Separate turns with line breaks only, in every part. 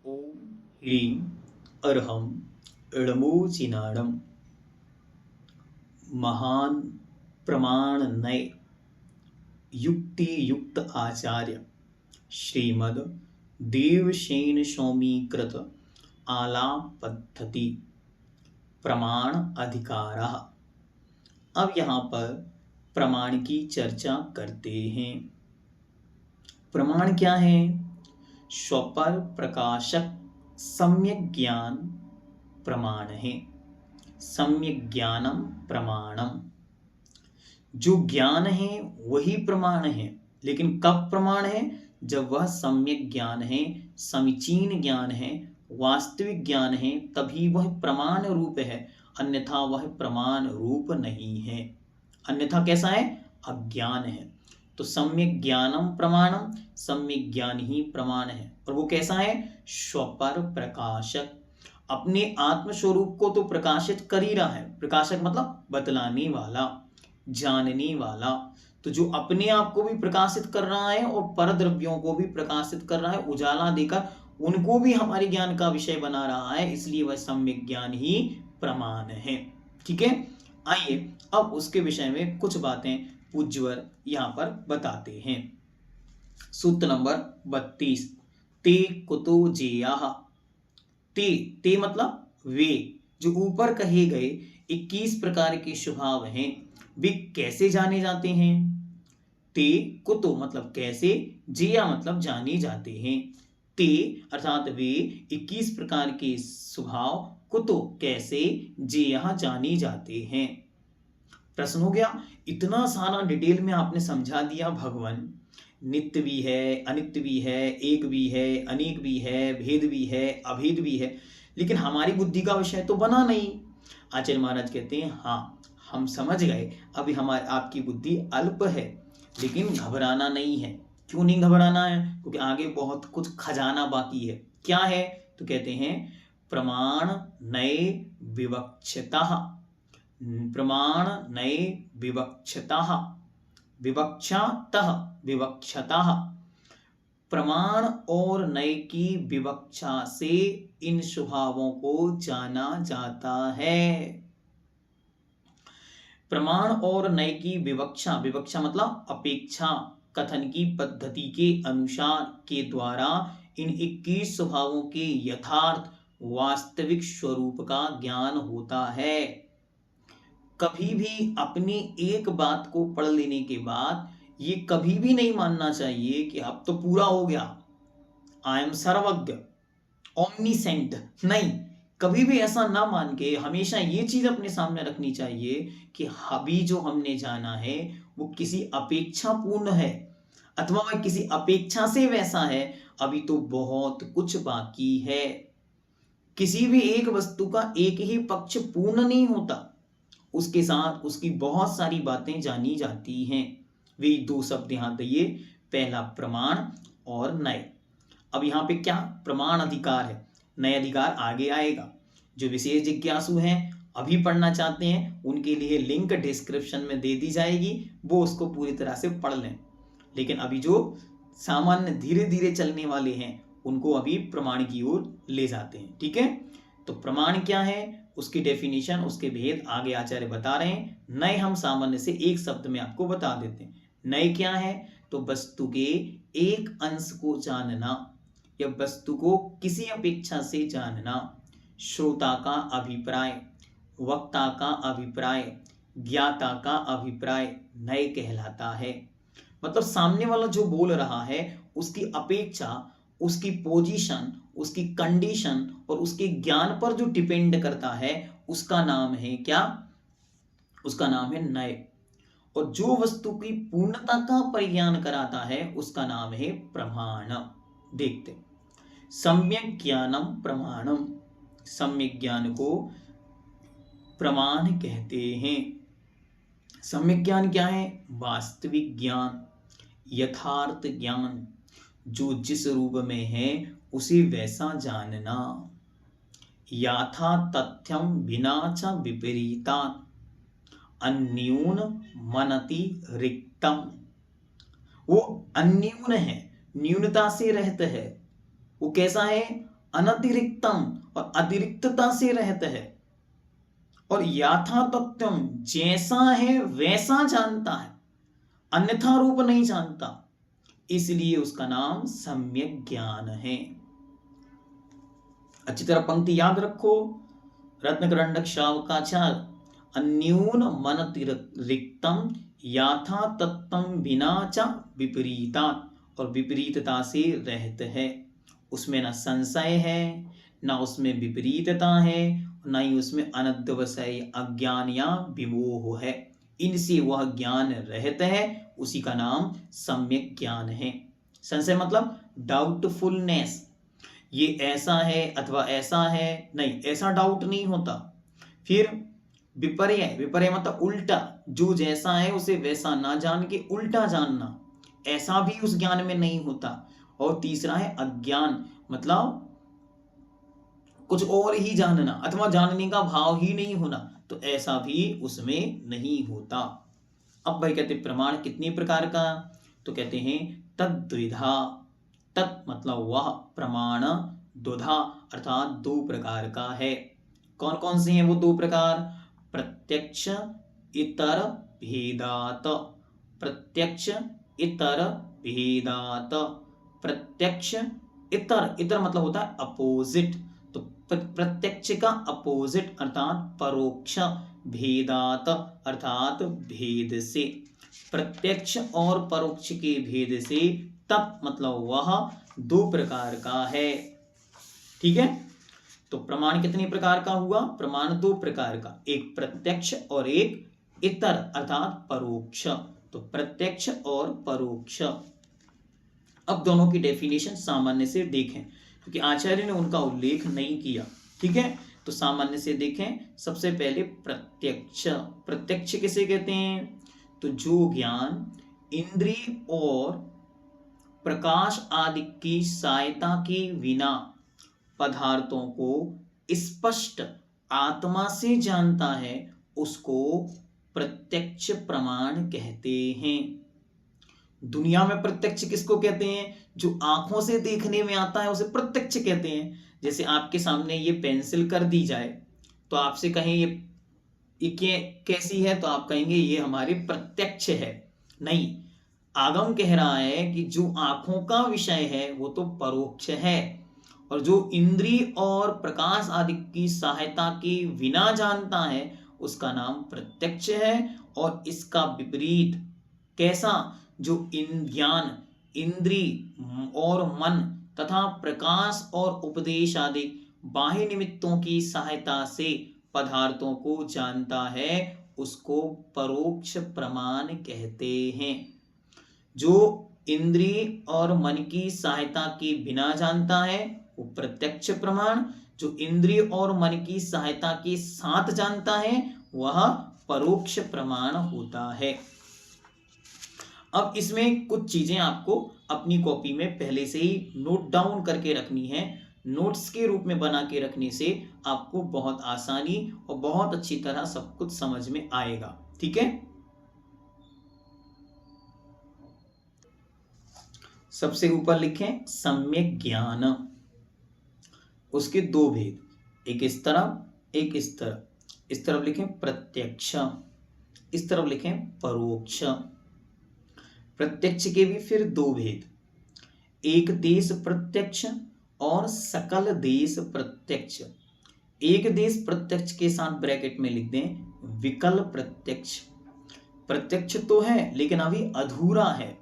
ओम ह्रीं अर्हं ळमोचिनाणं महान प्रमाण नय युक्ति युक्त आचार्य श्रीमद देवसेन स्वामीकृत आलाप पद्धति प्रमाण अधिकारः। अब यहाँ पर प्रमाण की चर्चा करते हैं। प्रमाण क्या है? स्वपर प्रकाशक सम्यक ज्ञान प्रमाण है। सम्यक ज्ञानम प्रमाणम, जो ज्ञान है वही प्रमाण है। लेकिन कब प्रमाण है? जब वह सम्यक ज्ञान है, समीचीन ज्ञान है, वास्तविक ज्ञान है, तभी वह प्रमाण रूप है। अन्यथा वह प्रमाण रूप नहीं है। अन्यथा कैसा है? अज्ञान है। तो सम्यक ज्ञानम प्रमाणम, सम्यक ज्ञान ही प्रमाण है। और वो कैसा है? स्वपर प्रकाशक, अपने आत्मस्वरूप को तो प्रकाशित कर ही रहा है। प्रकाशक मतलब बतलाने वाला, जानने वाला। तो जो अपने आप को भी प्रकाशित कर रहा है और परद्रव्यों को भी प्रकाशित कर रहा है, उजाला देकर उनको भी हमारे ज्ञान का विषय बना रहा है, इसलिए वह सम्यक ज्ञान ही प्रमाण है। ठीक है, आइए अब उसके विषय में कुछ बातें पूज्यवर यहां पर बताते हैं। सूत्र नंबर 32, ते कुतो जेयाः। ते मतलब वे, जो ऊपर कहे गए 21 प्रकार के स्वभाव हैं, वे कैसे जाने जाते हैं? ते कुतो मतलब कैसे, जेया मतलब जाने जाते हैं। ते अर्थात वे 21 प्रकार के स्वभाव, कुतो कैसे, जेया जाने जाते हैं। प्रश्न हो गया? इतना सारा डिटेल में आपने समझा दिया। भगवान नित्य भी है, अनित्य भी है, एक भी है, अनेक भी है, भेद भी है, अभेद भी है, लेकिन हमारी बुद्धि का विषय तो बना नहीं। आचार्य महाराज कहते हैं हाँ, हम समझ गए, अभी हमारी आपकी बुद्धि अल्प है, लेकिन घबराना नहीं है। क्यों नहीं घबराना है? क्योंकि आगे बहुत कुछ खजाना बाकी है। क्या है? तो कहते हैं प्रमाण नए विवक्षतः, प्रमाण नए विवक्षतः, विवक्षतः, विवक्षतः, प्रमाण और नय की विवक्षा से इन स्वभावों को जाना जाता है। प्रमाण और नय की विवक्षा, विवक्षा मतलब अपेक्षा, कथन की पद्धति के अनुसार के द्वारा इन 21 स्वभावों के यथार्थ वास्तविक स्वरूप का ज्ञान होता है। कभी भी अपनी एक बात को पढ़ लेने के बाद ये कभी भी नहीं मानना चाहिए कि अब तो पूरा हो गया, आई एम सर्वज्ञ, ओमनीसेंट। नहीं, कभी भी ऐसा ना मान के हमेशा ये चीज अपने सामने रखनी चाहिए कि अभी जो हमने जाना है वो किसी अपेक्षा पूर्ण है, अथवा वह किसी अपेक्षा से वैसा है। अभी तो बहुत कुछ बाकी है। किसी भी एक वस्तु का एक ही पक्ष पूर्ण नहीं होता, उसके साथ उसकी बहुत सारी बातें जानी जाती हैं। वे दो शब्द यहां दिए, पहला प्रमाण और नय। अब यहाँ पे क्या? प्रमाण अधिकार है, नय अधिकार आगे आएगा। जो विशेष जिज्ञासु हैं, अभी पढ़ना चाहते हैं, उनके लिए लिंक डिस्क्रिप्शन में दे दी जाएगी, वो उसको पूरी तरह से पढ़ लें। लेकिन अभी जो सामान्य धीरे धीरे चलने वाले हैं, उनको अभी प्रमाण की ओर ले जाते हैं। ठीक है, तो प्रमाण क्या है, उसकी डेफिनेशन, उसके भेद आगे आचार्य बता रहे हैं। नय हम सामान्य से एक शब्द में आपको बता देते हैं। नय क्या है? तो वस्तु के एक अंश को जानना या वस्तु को किसी अपेक्षा से जानना। श्रोता का अभिप्राय, वक्ता का अभिप्राय, ज्ञाता का अभिप्राय नय कहलाता है। मतलब सामने वाला जो बोल रहा है उसकी अपेक्षा, उसकी पोजीशन, उसकी कंडीशन और उसके ज्ञान पर जो डिपेंड करता है, उसका नाम है क्या? उसका नाम है नय। और जो वस्तु की पूर्णता का परिज्ञान कराता है, उसका नाम है प्रमाण। देखते, सम्यक ज्ञानम प्रमाणम, सम्यक ज्ञान को प्रमाण कहते हैं। सम्यक ज्ञान क्या है? वास्तविक ज्ञान, यथार्थ ज्ञान, जो जिस रूप में है उसे वैसा जानना। याथा तथ्यम विना च विपरीता अन्यून मनति रिक्तम। वो अन्यून है, न्यूनता से रहता है। वो कैसा है? अनतिरिक्तम और अतिरिक्तता से रहित है, और यथा तथ्यम जैसा है वैसा जानता है, अन्यथा रूप नहीं जानता, इसलिए उसका नाम सम्यक ज्ञान है। अच्छी तरह पंक्ति याद रखो। रत्नकरंडक शावकाचार, अन्यून मनतिरिक्तम यथा तत्तम बिना च विपरीता, और विपरीतता से रहित है, उसमें ना संशय है, ना उसमें विपरीतता है, ना ही उसमें अनध्यवसाय अज्ञान या विमोह है। इनसे वह ज्ञान रहित है, उसी का नाम सम्यक ज्ञान है। संशय मतलब डाउटफुलनेस, ये ऐसा है अथवा ऐसा है, नहीं, ऐसा डाउट नहीं होता। फिर विपर्य, विपर्य मतलब उल्टा, जो जैसा है उसे वैसा ना जान के उल्टा जानना, ऐसा भी उस ज्ञान में नहीं होता। और तीसरा है अज्ञान, मतलब कुछ और ही जानना अथवा जानने का भाव ही नहीं होना, तो ऐसा भी उसमें नहीं होता। अब भाई कहते प्रमाण कितने प्रकार का, तो कहते हैं तद्विधा। तत् मतलब वह, प्रमाण, द्विधा अर्थात दो प्रकार का है। कौन कौन से हैं वो दो प्रकार? प्रत्यक्ष इतर भेदात, प्रत्यक्ष इतर भेदात। प्रत्यक्ष इतर, इतर मतलब होता है अपोजिट, तो प्रत्यक्ष का अपोजिट अर्थात परोक्ष, भेदात अर्थात भेद से, प्रत्यक्ष और परोक्ष के भेद से, तत् मतलब वह दो प्रकार का है। ठीक है, तो प्रमाण कितने प्रकार का हुआ? प्रमाण दो प्रकार का, एक प्रत्यक्ष और एक इतर अर्थात परोक्ष। तो प्रत्यक्ष और परोक्ष। अब दोनों की डेफिनेशन सामान्य से देखें, क्योंकि आचार्य ने उनका उल्लेख नहीं किया। ठीक है, तो सामान्य से देखें। सबसे पहले प्रत्यक्ष। प्रत्यक्ष किसे कहते हैं? तो जो ज्ञान इंद्रिय और प्रकाश आदि की सहायता के बिना पदार्थों को स्पष्ट आत्मा से जानता है, उसको प्रत्यक्ष प्रमाण कहते हैं। दुनिया में प्रत्यक्ष किसको कहते हैं? जो आंखों से देखने में आता है उसे प्रत्यक्ष कहते हैं। जैसे आपके सामने ये पेंसिल कर दी जाए तो आपसे कहें ये कैसी है, तो आप कहेंगे ये हमारी प्रत्यक्ष है। नहीं, आगम कह रहा है कि जो आंखों का विषय है वो तो परोक्ष है, और जो इंद्रिय और प्रकाश आदि की सहायता के बिना जानता है उसका नाम प्रत्यक्ष है। और इसका विपरीत कैसा? जो इन ज्ञान इंद्रिय और मन तथा प्रकाश और उपदेश आदि बाह्य निमित्तों की सहायता से पदार्थों को जानता है, उसको परोक्ष प्रमाण कहते हैं। जो इंद्रिय और मन की सहायता के बिना जानता है वो प्रत्यक्ष प्रमाण, जो इंद्रिय और मन की सहायता के साथ जानता है वह परोक्ष प्रमाण होता है। अब इसमें कुछ चीजें आपको अपनी कॉपी में पहले से ही नोट डाउन करके रखनी है। नोट्स के रूप में बना के रखने से आपको बहुत आसानी और बहुत अच्छी तरह सब कुछ समझ में आएगा। ठीक है, सबसे ऊपर लिखें सम्यक ज्ञान, उसके दो भेद, एक इस तरफ एक इस तरफ। इस तरफ लिखें प्रत्यक्ष, इस तरफ लिखें परोक्ष। प्रत्यक्ष के भी फिर दो भेद, एक देश प्रत्यक्ष और सकल देश प्रत्यक्ष। एक देश प्रत्यक्ष के साथ ब्रैकेट में लिख दें विकल प्रत्यक्ष। प्रत्यक्ष तो है लेकिन अभी अधूरा है,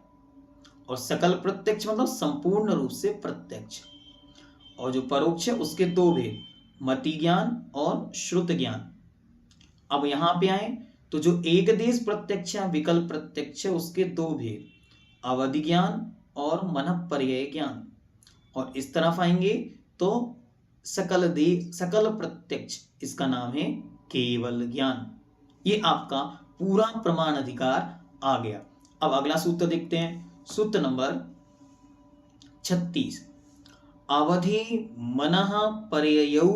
और सकल प्रत्यक्ष मतलब संपूर्ण रूप से प्रत्यक्ष। और जो परोक्ष है उसके दो भेद, मति ज्ञान और श्रुत ज्ञान। अब यहां पे आए तो जो एक देश प्रत्यक्ष है विकल प्रत्यक्ष है उसके दो भेद, अवधि ज्ञान और मनःपर्यय ज्ञान। और इस तरफ आएंगे तो सकल प्रत्यक्ष, इसका नाम है केवल ज्ञान। ये आपका पूरा प्रमाण अधिकार आ गया। अब अगला सूत्र देखते हैं, सूत्र नंबर 36। अवधि मनः पर्ययौ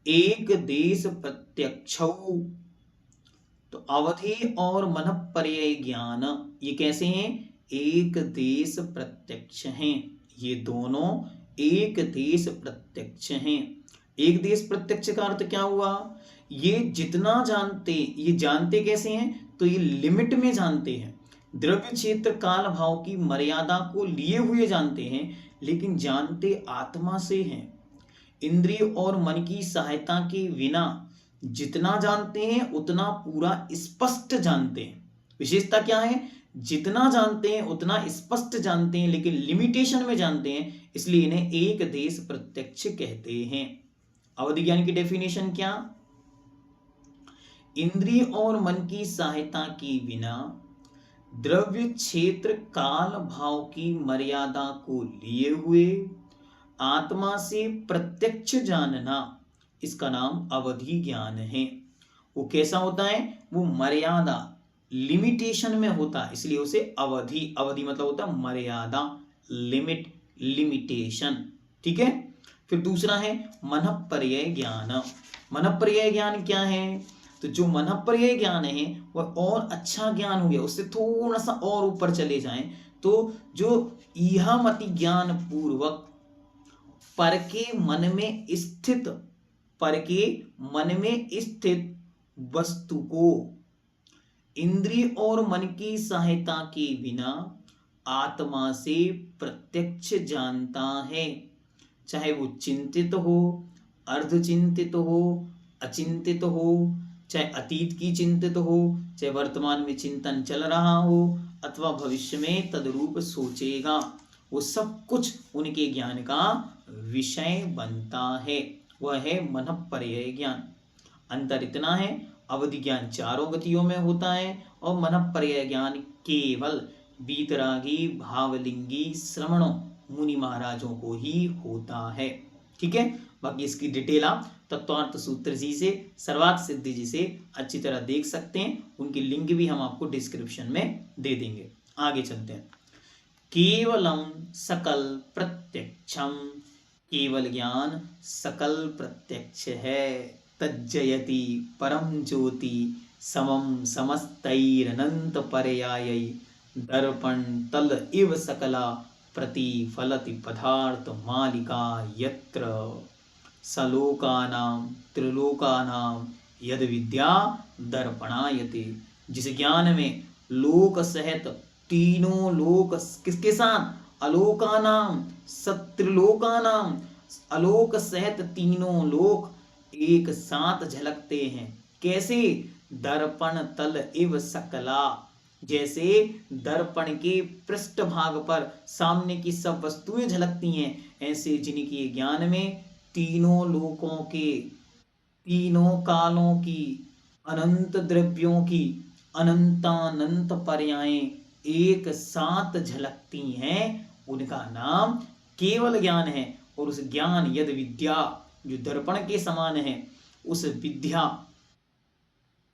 एक देश प्रत्यक्षौ। तो अवधि और मनःपर्यय ज्ञान ये कैसे हैं? एक देश प्रत्यक्ष हैं। ये दोनों एक देश प्रत्यक्ष हैं। एक देश प्रत्यक्ष का अर्थ क्या हुआ? ये जितना जानते, ये जानते कैसे हैं? तो ये लिमिट में जानते हैं, द्रव्य क्षेत्र काल भाव की मर्यादा को लिए हुए जानते हैं, लेकिन जानते आत्मा से हैं। इंद्रिय और मन की सहायता के बिना जितना जानते हैं उतना पूरा स्पष्ट जानते हैं। विशेषता क्या है? जितना जानते हैं उतना स्पष्ट जानते हैं, लेकिन लिमिटेशन में जानते हैं, इसलिए इन्हें एक देश प्रत्यक्ष कहते हैं। अवधि ज्ञान की डेफिनेशन क्या? इंद्रिय और मन की सहायता के बिना द्रव्य क्षेत्र काल भाव की मर्यादा को लिए हुए आत्मा से प्रत्यक्ष जानना, इसका नाम अवधि ज्ञान है। वो कैसा होता है? वो मर्यादा, लिमिटेशन में होता है, इसलिए उसे अवधि, अवधि मतलब होता है मर्यादा, लिमिट, लिमिटेशन। ठीक है। फिर दूसरा है मनःपर्यय ज्ञान। मनःपर्यय ज्ञान क्या है? तो जो मनःपर्यय ज्ञान है वह और अच्छा ज्ञान हो गया, उससे थोड़ा सा और ऊपर चले जाएं तो जो इहामति ज्ञान पूर्वक पर के मन में स्थित, पर के मन में स्थित वस्तु को इंद्रिय और मन की सहायता के बिना आत्मा से प्रत्यक्ष जानता है, चाहे वो चिंतित हो, अर्धचिंतित हो, अचिंतित हो, चाहे अतीत की चिंतित हो, चाहे वर्तमान में चिंतन चल रहा हो, अथवा भविष्य में तदरूप सोचेगा, वो सब कुछ उनके ज्ञान का विषय बनता है। वह है मनःपर्यय ज्ञान। अंतर इतना है, अवधि ज्ञान चारों गतियों में होता है और मनःपर्यय ज्ञान केवल वीतरागी भावलिंगी श्रमणों मुनि महाराजों को ही होता है। ठीक है। बाकी इसकी डिटेल आप तत्वार्थ सूत्र जी से, सर्वार्थ सिद्धि जी से अच्छी तरह देख सकते हैं। उनकी लिंक भी हम आपको डिस्क्रिप्शन में दे देंगे। आगे चलते हैं। केवलम सकल प्रत्यक्षम, केवल ज्ञान सकल प्रत्यक्ष है। तज्जयति परम ज्योति समम समस्तैरनंत पर्यायै दर्पण तल इव सकला प्रतिफलति पदार्थ मालिका यत्र सलोकानां त्रिलोकानां यद विद्या दर्पणायते। जिस ज्ञान में लोक सहित तीनों लोक किसके साथ? अलोकानाम सत्रिलोकानाम, अलोक सहित तीनों लोक एक साथ झलकते हैं। कैसे? दर्पण तल इव सकला, जैसे दर्पण के पृष्ठ भाग पर सामने की सब वस्तुएं झलकती हैं, ऐसे जिनके ज्ञान में तीनों लोकों के, तीनों कालों की, अनंत द्रव्यों की अनंतानंत पर्यायें एक साथ झलकती हैं, उनका नाम केवल ज्ञान है। और उस ज्ञान यद विद्या, जो दर्पण के समान है, उस विद्या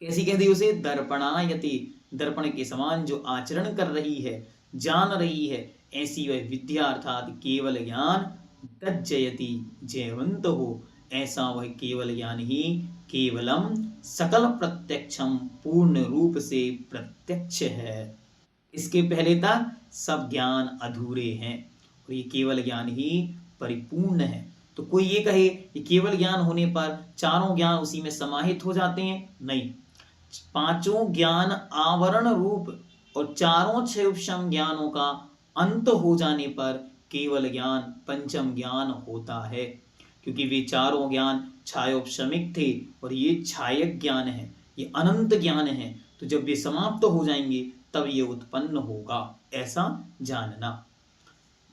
कैसी कहती है उसे? दर्पणायति, दर्पण के समान जो आचरण कर रही है, जान रही है, ऐसी वह विद्या अर्थात केवल ज्ञान तज्जयति, जयवंत हो, ऐसा वह केवल ज्ञान ही केवलम सकल प्रत्यक्षम, पूर्ण रूप से प्रत्यक्ष है। इसके पहले तक सब ज्ञान अधूरे हैं और ये केवल ज्ञान ही परिपूर्ण है। तो कोई ये कहे कि केवल ज्ञान होने पर चारों ज्ञान उसी में समाहित हो जाते हैं? नहीं, पांचों ज्ञान आवरण रूप और चारों क्षयोपशम ज्ञानों का अंत हो जाने पर केवल ज्ञान पंचम ज्ञान होता है, क्योंकि वे चारों ज्ञान छायोपशमिक थे और ये छायक ज्ञान है, ये अनंत ज्ञान है। तो जब ये समाप्त हो जाएंगे तब ये उत्पन्न होगा, ऐसा जानना।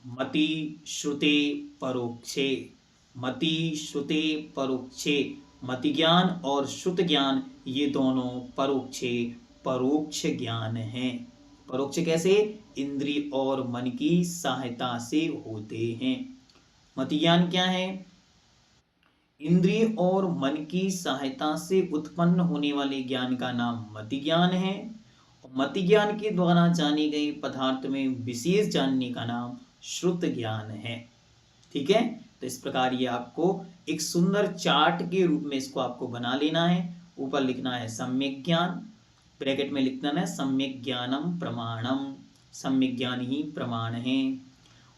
मति श्रुते परोक्षे, मति श्रुते परोक्षे, मति ज्ञान और श्रुत ज्ञान ये दोनों परोक्षे, परोक्ष ज्ञान हैं। परोक्ष कैसे? इंद्रिय और मन की सहायता से होते हैं। मति ज्ञान क्या है? इंद्रिय और मन की सहायता से उत्पन्न होने वाले ज्ञान का नाम मति ज्ञान है। मति ज्ञान के द्वारा जाने गए पदार्थ में विशेष जानने का नाम श्रुत ज्ञान है। ठीक है। तो इस प्रकार ये आपको एक सुंदर चार्ट के रूप में इसको आपको बना लेना है। ऊपर लिखना है सम्यक ज्ञान, ब्रैकेट में लिखना है सम्यक ज्ञानम प्रमाणम, सम्यक ज्ञान ही प्रमाण है।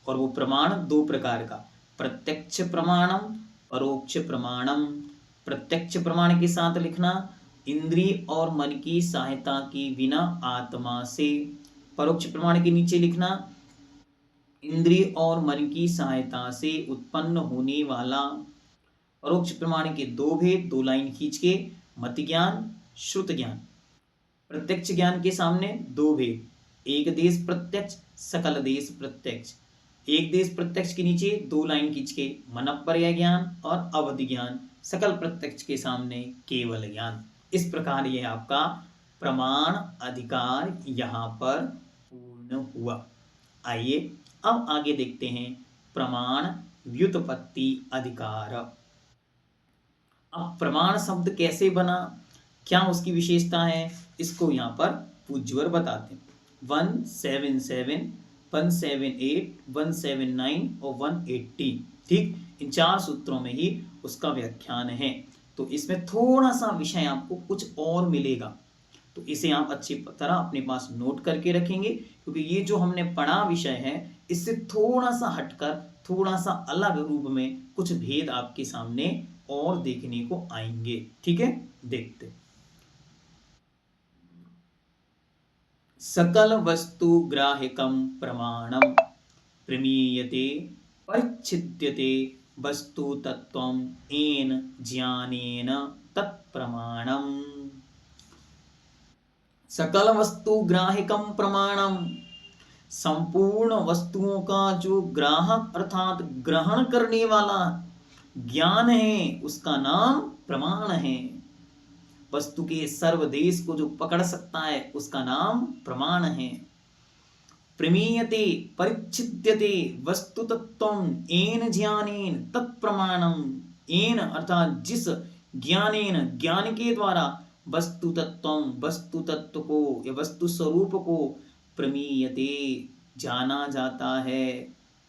और वो प्रमाण दो प्रकार का, प्रत्यक्ष प्रमाणम, परोक्ष प्रमाणम। प्रत्यक्ष प्रमाण के साथ लिखना इंद्रिय और मन की सहायता के बिना आत्मा से। परोक्ष प्रमाण के नीचे लिखना इंद्रिय और मन की सहायता से उत्पन्न होने वाला। परोक्ष प्रमाण के दो भेद, दो लाइन खींच के, मत ज्ञान, श्रुत ज्ञान। प्रत्यक्ष ज्ञान के सामने दो भेद, एक देश प्रत्यक्ष, सकल देश प्रत्यक्ष। एक देश प्रत्यक्ष के नीचे दो लाइन खींच के मनःपर्यय ज्ञान और अवधि ज्ञान। सकल प्रत्यक्ष के सामने केवल ज्ञान। इस प्रकार यह आपका प्रमाण अधिकार यहाँ पर पूर्ण हुआ। आइए अब आगे देखते हैं प्रमाण व्युत्पत्ति अधिकार। अब प्रमाण शब्द कैसे बना, क्या उसकी विशेषता है, इसको यहाँ पर पूज्यवर बताते हैं। 177, 178, 179 और 180, ठीक, इन 4 सूत्रों में ही उसका व्याख्यान है। तो इसमें थोड़ा सा विषय आपको कुछ और मिलेगा, तो इसे आप अच्छी तरह अपने पास नोट करके रखेंगे, क्योंकि ये जो हमने पढ़ा विषय है इससे थोड़ा सा हटकर, थोड़ा सा अलग रूप में कुछ भेद आपके सामने और देखने को आएंगे। ठीक है, देखते। सकल वस्तु ग्राह्यकम प्रमाणम प्रमीयते परिच्छिद्यते वस्तु तत्वम येन ज्ञानेन तत्प्रमाणम। सकल वस्तु ग्राह्यकम प्रमाणम, संपूर्ण वस्तुओं का जो ग्राहक अर्थात ग्रहण करने वाला ज्ञान है उसका नाम प्रमाण है। वस्तु के सर्वदेश को जो पकड़ सकता है उसका नाम प्रमाण है। प्रमीयते परिच्छिद्यते वस्तु तत्वम येन ज्ञानेन तत्प्रमाणम। येन अर्थात जिस, ज्ञानेन ज्ञान के द्वारा, वस्तु तत्वम वस्तु तत्व को या वस्तु स्वरूप को, प्रमीयते जाना जाता है,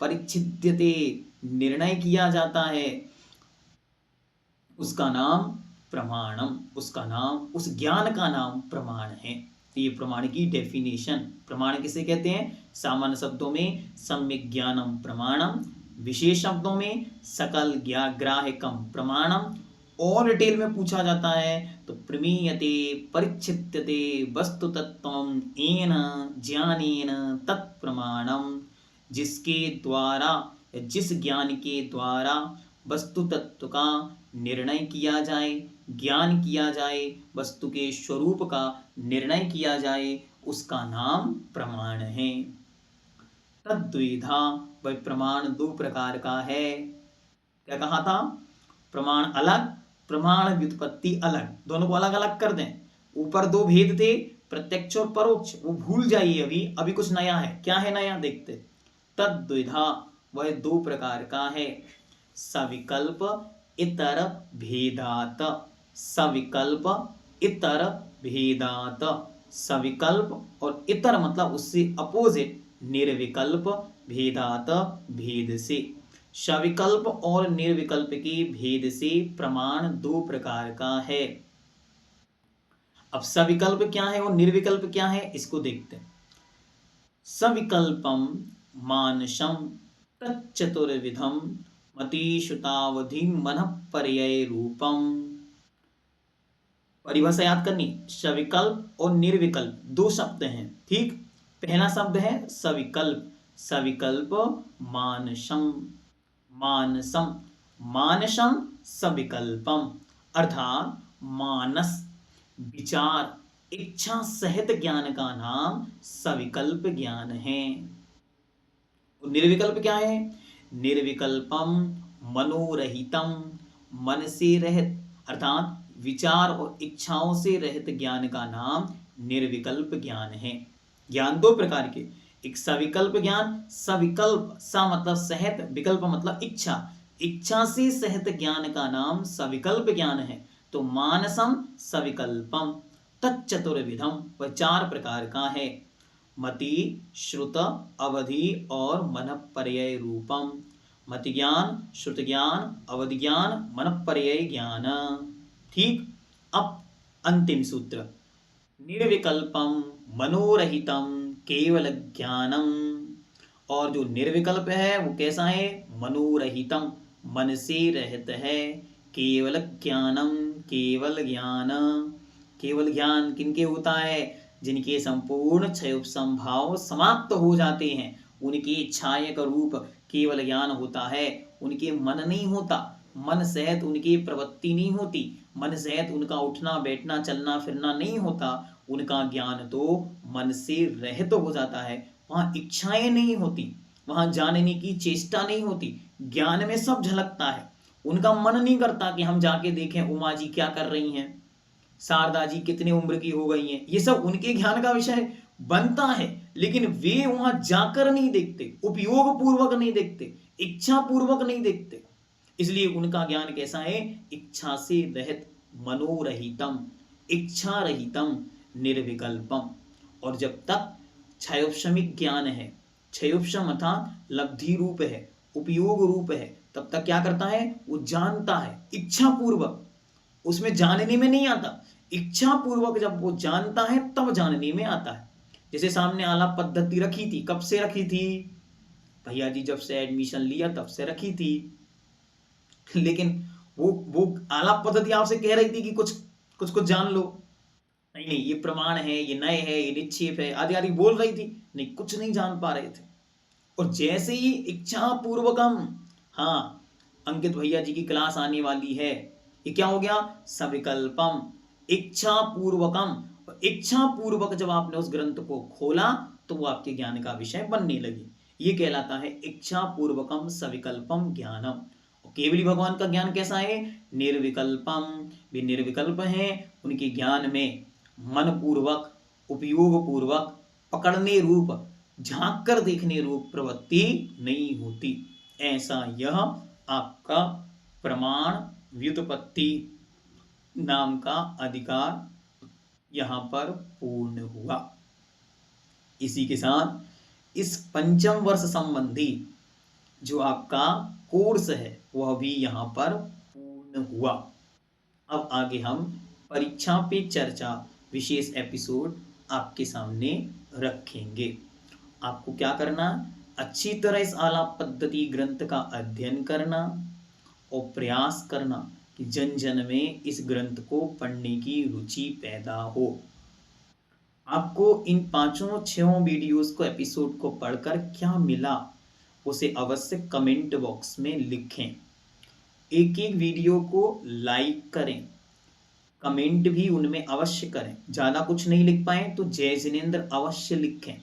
परिच्छिद्यते निर्णय किया जाता है, उसका नाम प्रमाणम, उसका नाम, उस ज्ञान का नाम प्रमाण है। ये प्रमाण की डेफिनेशन। प्रमाण किसे कहते हैं? सामान्य शब्दों में सम्यक ज्ञानम प्रमाणम, विशेष शब्दों में सकल ग्राह्यकम प्रमाणम, और डिटेल में पूछा जाता है तो प्रमीयते परिच्छिद्यते वस्तु तत्वम येन ज्ञानेन तत्प्रमाणम। जिसके द्वारा, जिस ज्ञान के द्वारा वस्तु तत्व का निर्णय किया जाए, ज्ञान किया जाए, वस्तु के स्वरूप का निर्णय किया जाए, उसका नाम प्रमाण है। तद्विधा, वह प्रमाण दो प्रकार का है। क्या कहा था? प्रमाण अलग, प्रमाण व्युत्पत्ति अलग, दोनों को अलग अलग कर दें। ऊपर दो भेद थे, प्रत्यक्ष और परोक्ष, वो भूल जाइए। अभी कुछ नया है। क्या है नया? देखते। तद्विधा, वह दो प्रकार का है। सविकल्प इतर भेदात, सविकल्प इतर भेदात। सविकल्प और इतर मतलब उससे अपोजिट, निर्विकल्प, भेदात भेद से। सविकल्प और निर्विकल्प के भेद से प्रमाण दो प्रकार का है। अब सविकल्प क्या है और निर्विकल्प क्या है, इसको देखते हैं। सविकल्पम मानसम तच्चतुर्विधम मतिश्रुतावधि मनःपर्यय रूपम। परिभाषा याद करनी। सविकल्प और निर्विकल्प दो शब्द हैं, ठीक। पहला शब्द है सविकल्प, सविकल्प मानसम, मानसम, मानसम सविकल्पम, अर्थात मानस, विचार, इच्छा सहित ज्ञान का नाम सविकल्प ज्ञान है। निर्विकल्प क्या है? निर्विकल्पम मनोरहितम, मन से रहित अर्थात विचार और इच्छाओं से रहित ज्ञान का नाम निर्विकल्प ज्ञान है। ज्ञान दो प्रकार के, एक सविकल्प ज्ञान, सविकल्प, सा मतलब सहित, विकल्प मतलब इच्छा, इच्छा से सहित ज्ञान का नाम सविकल्प ज्ञान है। तो मानसम सविकल्पम तच्चतुर्विधम, वह चार प्रकार का है। मति, श्रुत, अवधि और मनःपर्यय रूपम। मति ज्ञान, श्रुत ज्ञान, अवधि ज्ञान, मनःपर्यय ज्ञान, ठीक। अब अंतिम सूत्र, निर्विकल्पम मनोरहितम केवल ज्ञानम। और जो निर्विकल्प है वो कैसा है? मनोरहितम, मन से रहित है। केवल ज्ञानम, केवल ज्ञान। केवल ज्ञान किनके होता है? जिनके संपूर्ण क्षय उपसंभाव समाप्त हो जाते हैं, उनकी इच्छाएं का रूप केवल ज्ञान होता है। उनके मन नहीं होता, मन सहित उनकी प्रवृत्ति नहीं होती, मन सहित उनका उठना बैठना चलना फिरना नहीं होता। उनका ज्ञान तो मन से रहित हो जाता है। वहां इच्छाएं नहीं होती, वहां जानने की चेष्टा नहीं होती, ज्ञान में सब झलकता है। उनका मन नहीं करता कि हम जाके देखें उमा जी क्या कर रही हैं, शारदा जी कितनी उम्र की हो गई हैं। ये सब उनके ज्ञान का विषय बनता है, लेकिन वे वहां जाकर नहीं देखते, उपयोग पूर्वक नहीं देखते, इच्छा पूर्वक नहीं देखते। इसलिए उनका ज्ञान कैसा है? इच्छा से रहित, मनोरहितम, इच्छा रहितम, निर्विकल्पम। और जब तक क्षयोपशमिक ज्ञान है, क्षयोपशम अर्थात लब्धि रूप है, उपयोग रूप है, तब तक क्या करता है? वो जानता है इच्छा पूर्वक, उसमें जानने में नहीं आता। इच्छा पूर्वक जब वो जानता है तब जानने में आता है। जैसे सामने आलाप पद्धति रखी थी, कब से रखी थी? भैया जी जब से एडमिशन लिया तब से रखी थी। लेकिन वो आलाप पद्धति आपसे कह रही थी कि कुछ कुछ कुछ जान लो। नहीं नहीं, ये प्रमाण है, ये नए है, ये निक्षेप है, आदि आदि बोल रही थी, नहीं कुछ नहीं जान पा रहे थे। और जैसे ही इच्छा पूर्वकम, हाँ अंकित भैया जी की क्लास आने वाली है, ये क्या हो गया? सविकल्पम, इच्छा पूर्वकम। इच्छा पूर्वक जब आपने उस ग्रंथ को खोला तो वो आपके ज्ञान का विषय बनने लगी। ये कहलाता है इच्छा पूर्वकम सविकल्पम ज्ञानम। केवली भगवान का ज्ञान कैसा है? निर्विकल्पम, भी निर्विकल्प है। उनके ज्ञान में मन पूर्वक, उपयोग पूर्वक, पकड़ने रूप, झांक कर देखने रूप प्रवृत्ति नहीं होती। ऐसा यह आपका प्रमाण व्युत्पत्ति नाम का अधिकार यहां पर पूर्ण हुआ। इसी के साथ इस पंचम वर्ष संबंधी जो आपका कोर्स है वह भी यहां पर पूर्ण हुआ। अब आगे हम परीक्षा पे चर्चा विशेष एपिसोड आपके सामने रखेंगे। आपको क्या करना? अच्छी तरह इस आलाप पद्धति ग्रंथ का अध्ययन करना और प्रयास करना कि जन जन में इस ग्रंथ को पढ़ने की रुचि पैदा हो। आपको इन 5-6 वीडियोस को, एपिसोड को पढ़कर क्या मिला उसे अवश्य कमेंट बॉक्स में लिखें। एक एक वीडियो को लाइक करें, कमेंट भी उनमें अवश्य करें। ज़्यादा कुछ नहीं लिख पाए तो जय जिनेंद्र अवश्य लिखें।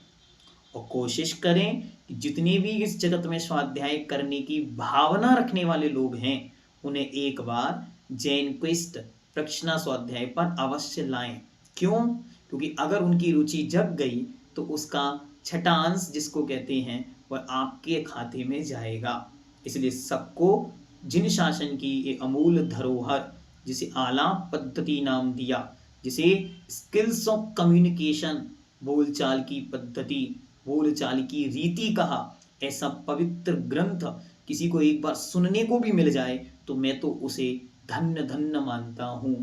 और कोशिश करें कि जितने भी इस जगत में स्वाध्याय करने की भावना रखने वाले लोग हैं उन्हें एक बार जैन क्विस्ट प्रश्ना स्वाध्याय पर अवश्य लाएं। क्यों? क्योंकि अगर उनकी रुचि जग गई तो उसका छठा अंश जिसको कहते हैं वह आपके खाते में जाएगा। इसलिए सबको जिन शासन की ये अमूल धरोहर जिसे आलाप पद्धति नाम दिया, जिसे स्किल्स ऑफ कम्युनिकेशन, बोलचाल की पद्धति, बोलचाल की रीति कहा, ऐसा पवित्र ग्रंथ किसी को एक बार सुनने को भी मिल जाए तो मैं तो उसे धन्य धन्य मानता हूँ।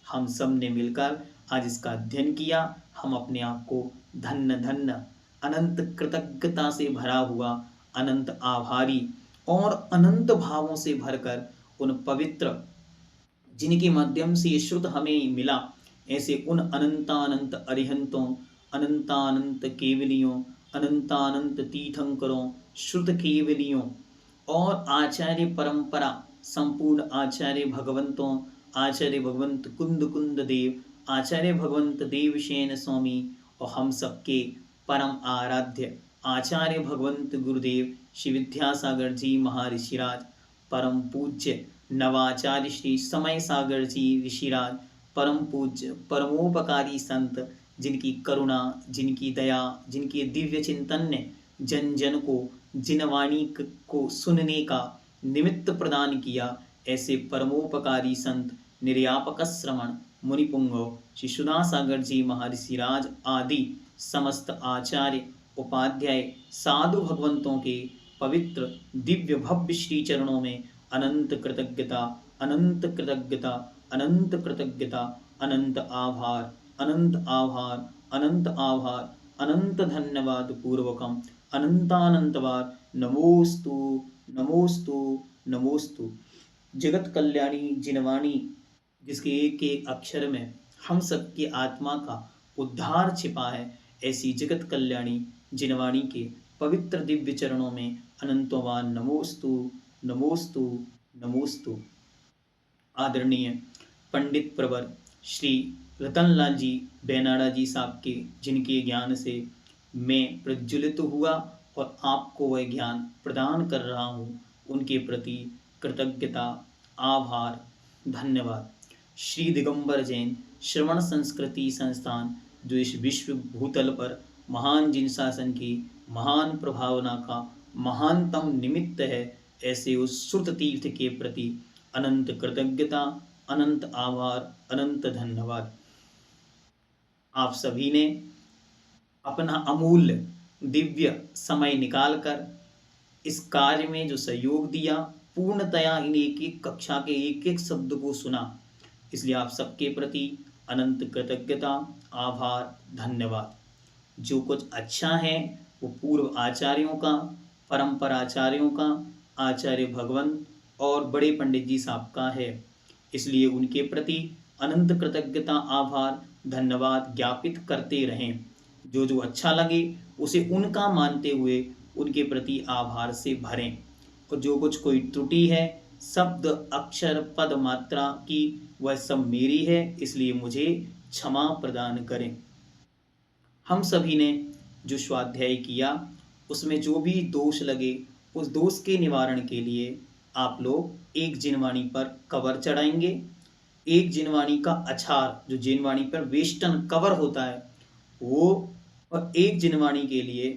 हम सब ने मिलकर आज इसका अध्ययन किया। हम अपने आप को धन्य धन्य, अनंत कृतज्ञता से भरा हुआ, अनंत आभारी और अनंत भावों से भरकर उन पवित्र जिनके माध्यम से ये श्रुत हमें मिला, ऐसे उन अनंतानंत अरिहंतों, अनंतानंत केवलियों, अनंतानंत तीर्थंकरों, श्रुत केवलियों और आचार्य परंपरा संपूर्ण आचार्य भगवंतों, आचार्य भगवंत कुंद कुंद देव, आचार्य भगवंत देवशेन स्वामी और हम सबके परम आराध्य आचार्य भगवंत गुरुदेव श्री विद्यासागर जी महर्षिराज, परम पूज्य नवाचार्य श्री समय सागर जी ऋषिराज, परम पूज्य परमोपकारी संत जिनकी करुणा, जिनकी दया, जिनके दिव्य चिंतन ने जन जन को जिनवाणी को सुनने का निमित्त प्रदान किया, ऐसे परमोपकारी संत निर्यापक श्रवण मुनिपुंगव श्री सुधा सागर जी महर्षिराज आदि समस्त आचार्य उपाध्याय साधु भगवंतों के पवित्र दिव्य भव्य श्री चरणों में अनंत कृतज्ञता, अनंत कृतज्ञता, अनंत कृतज्ञता, अनंत आभार, अनंत आभार, अनंत आभार, अनंत धन्यवाद पूर्वकम अनंतानंत बार नमोस्तु नमोस्तु नमोस्तु। जगत कल्याणी जिनवाणी, जिसके एक एक अक्षर में हम सबकी आत्मा का उद्धार छिपा है, ऐसी जगत कल्याणी जिनवाणी के पवित्र दिव्य चरणों में अनंतवान नमोस्तु नमोस्तु नमोस्तु। आदरणीय पंडित प्रवर श्री रतनलाल जी बेनाडा जी साहब के, जिनके ज्ञान से मैं प्रज्वलित हुआ और आपको वह ज्ञान प्रदान कर रहा हूँ, उनके प्रति कृतज्ञता, आभार, धन्यवाद। श्री दिगंबर जैन श्रवण संस्कृति संस्थान, जो इस विश्व भूतल पर महान जिन शासन की महान प्रभावना का महानतम निमित्त है, ऐसे उस श्रुत तीर्थ के प्रति अनंत कृतज्ञता, अनंत आभार, अनंत धन्यवाद। आप सभी ने अपना अमूल्य दिव्य समय निकालकर इस कार्य में जो सहयोग दिया, पूर्णतया इन एक एक कक्षा के एक एक शब्द को सुना, इसलिए आप सबके प्रति अनंत कृतज्ञता, आभार, धन्यवाद। जो कुछ अच्छा है वो पूर्व आचार्यों का, परंपराचार्यों का, आचार्य भगवंत और बड़े पंडित जी साहब का है, इसलिए उनके प्रति अनंत कृतज्ञता, आभार, धन्यवाद ज्ञापित करते रहें। जो जो अच्छा लगे उसे उनका मानते हुए उनके प्रति आभार से भरें, और जो कुछ कोई त्रुटि है शब्द, अक्षर, पद, मात्रा की, वह सब मेरी है, इसलिए मुझे क्षमा प्रदान करें। हम सभी ने जो स्वाध्याय किया उसमें जो भी दोष लगे, उस दोष के निवारण के लिए आप लोग एक जिनवाणी पर कवर चढ़ाएंगे। एक जिनवाणी का अचार, जो जिनवाणी पर वेस्टर्न कवर होता है वो, और एक जिनवाणी के लिए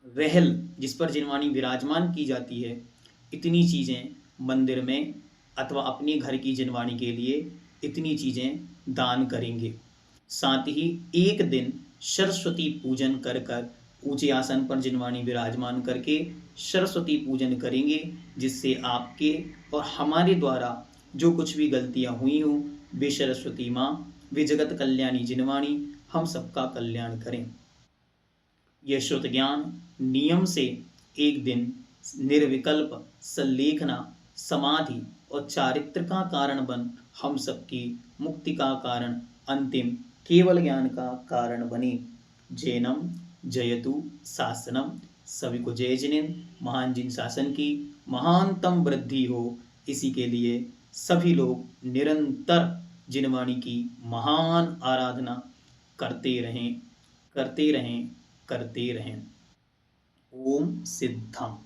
रहल, जिस पर जिनवाणी विराजमान की जाती है, इतनी चीज़ें मंदिर में अथवा अपने घर की जिनवाणी के लिए इतनी चीज़ें दान करेंगे। साथ ही एक दिन सरस्वती पूजन कर कर ऊंचे आसन पर जिनवाणी विराजमान करके सरस्वती पूजन करेंगे, जिससे आपके और हमारे द्वारा जो कुछ भी गलतियां हुई हों, वे सरस्वती माँ, वे जगत कल्याणी जिनवाणी हम सबका कल्याण करें। यह श्रुत ज्ञान नियम से एक दिन निर्विकल्प संलेखना, समाधि और चारित्र का कारण बन हम सबकी मुक्ति का कारण, अंतिम केवल ज्ञान का कारण बने। जैनम जयतु शासनम। सभी को जय जिनेन्द्र, महान जिन शासन की महानतम वृद्धि हो, इसी के लिए सभी लोग निरंतर जिनवाणी की महान आराधना करते रहें, करते रहें, करते रहें। ओम सिद्धम।